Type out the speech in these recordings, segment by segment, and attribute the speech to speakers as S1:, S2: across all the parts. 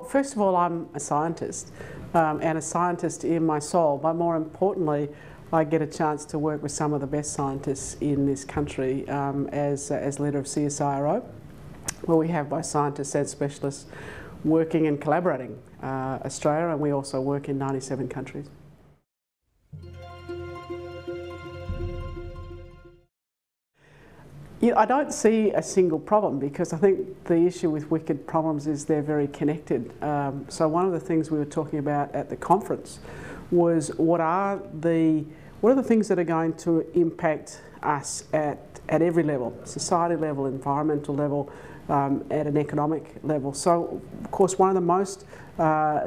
S1: first of all, I'm a scientist, and a scientist in my soul, but more importantly, I get a chance to work with some of the best scientists in this country as leader of CSIRO, where we have both scientists and specialists working and collaborating Australia, and we also work in 97 countries. I don't see a single problem, because I think the issue with wicked problems is they're very connected. So one of the things we were talking about at the conference was what are the things that are going to impact us at every level, society level, environmental level, at an economic level. So of course one of the most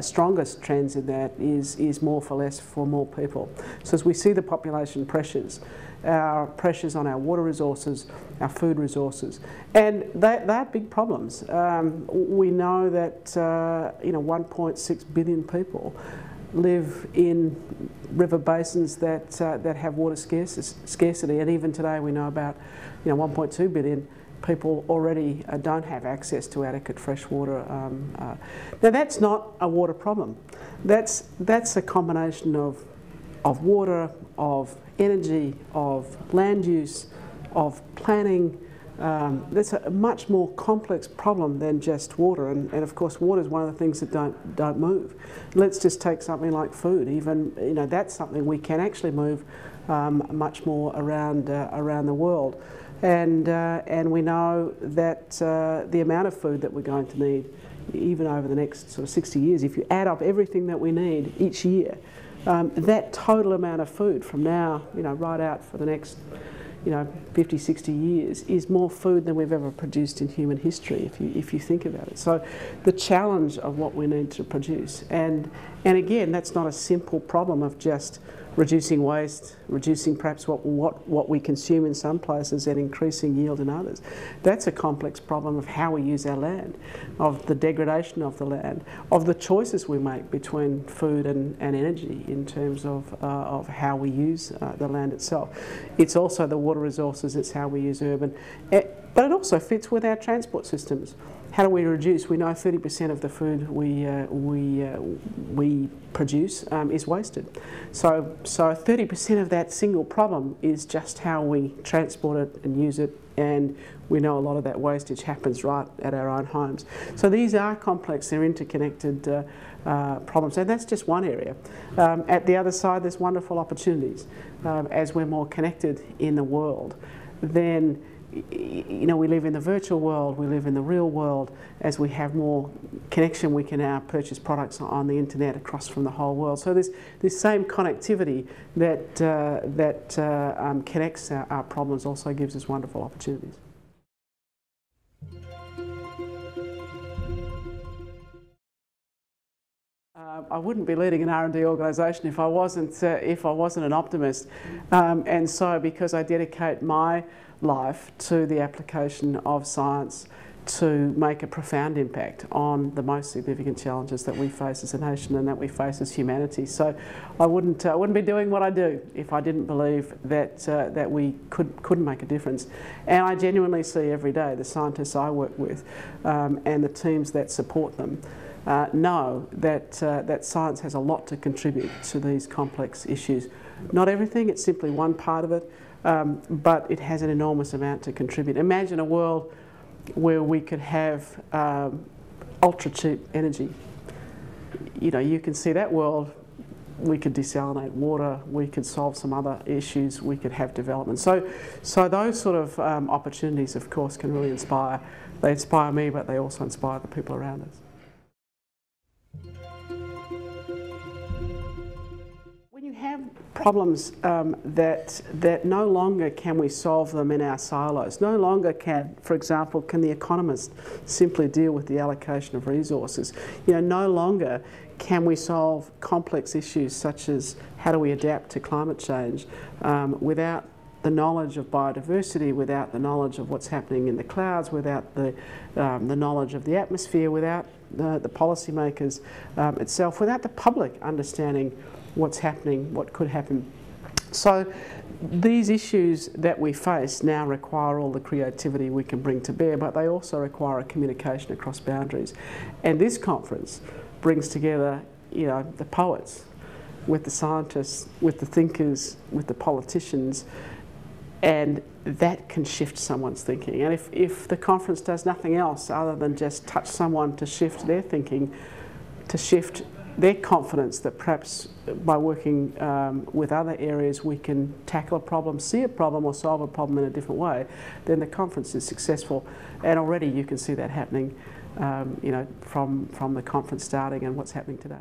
S1: strongest trends in that is more for less for more people. So as we see the population pressures, our pressures on our water resources, our food resources, and they're big problems. We know that 1.6 billion people live in river basins that have water scarcity, and even today we know about 1.2 billion people already don't have access to adequate fresh water. Now that's not a water problem. That's a combination of water, of energy, of land use, of planning. That's a much more complex problem than just water, and of course water is one of the things that don't move. Let's just take something like food. Even that's something we can actually move much more around the world, and we know that the amount of food that we're going to need, even over the next sort of 60 years, if you add up everything that we need each year, that total amount of food from now, right out for the next 50, 60 years is more food than we've ever produced in human history, if you think about it. So the challenge of what we need to produce, and again, that's not a simple problem of just reducing waste, reducing perhaps what we consume in some places and increasing yield in others. That's a complex problem of how we use our land, of the degradation of the land, of the choices we make between food and energy in terms of how we use the land itself. It's also the water resources, it's how we use urban, but it also fits with our transport systems. How do we reduce? We know 30% of the food we produce is wasted. So 30% of that single problem is just how we transport it and use it, and we know a lot of that wastage happens right at our own homes. So these are complex, they're interconnected problems, and that's just one area. At the other side, there's wonderful opportunities. As we're more connected in the world, then we live in the virtual world, we live in the real world. As we have more connection, we can now purchase products on the internet across from the whole world. So this same connectivity that connects our problems also gives us wonderful opportunities. I wouldn't be leading an R&D organisation if I wasn't an optimist, and so because I dedicate my life to the application of science to make a profound impact on the most significant challenges that we face as a nation and that we face as humanity. So I wouldn't be doing what I do if I didn't believe that we could make a difference. And I genuinely see every day the scientists I work with and the teams that support them know that science has a lot to contribute to these complex issues. Not everything, it's simply one part of it, but it has an enormous amount to contribute. Imagine a world where we could have ultra cheap energy. You can see that world. We could desalinate water, we could solve some other issues, we could have development. So those sort of opportunities, of course, can really inspire. They inspire me, but they also inspire the people around us. When you have problems that no longer can we solve them in our silos, no longer can, for example, can the economist simply deal with the allocation of resources. No longer can we solve complex issues such as how do we adapt to climate change without the knowledge of biodiversity, without the knowledge of what's happening in the clouds, without the knowledge of the atmosphere, without the policymakers itself, without the public understanding what's happening, what could happen. So these issues that we face now require all the creativity we can bring to bear, but they also require a communication across boundaries. And this conference brings together, you know, the poets with the scientists, with the thinkers, with the politicians, and that can shift someone's thinking. And if the conference does nothing else other than just touch someone to shift their thinking, to shift their confidence that perhaps by working with other areas we can tackle a problem, see a problem or solve a problem in a different way, then the conference is successful. And already you can see that happening, you know, from the conference starting and what's happening today.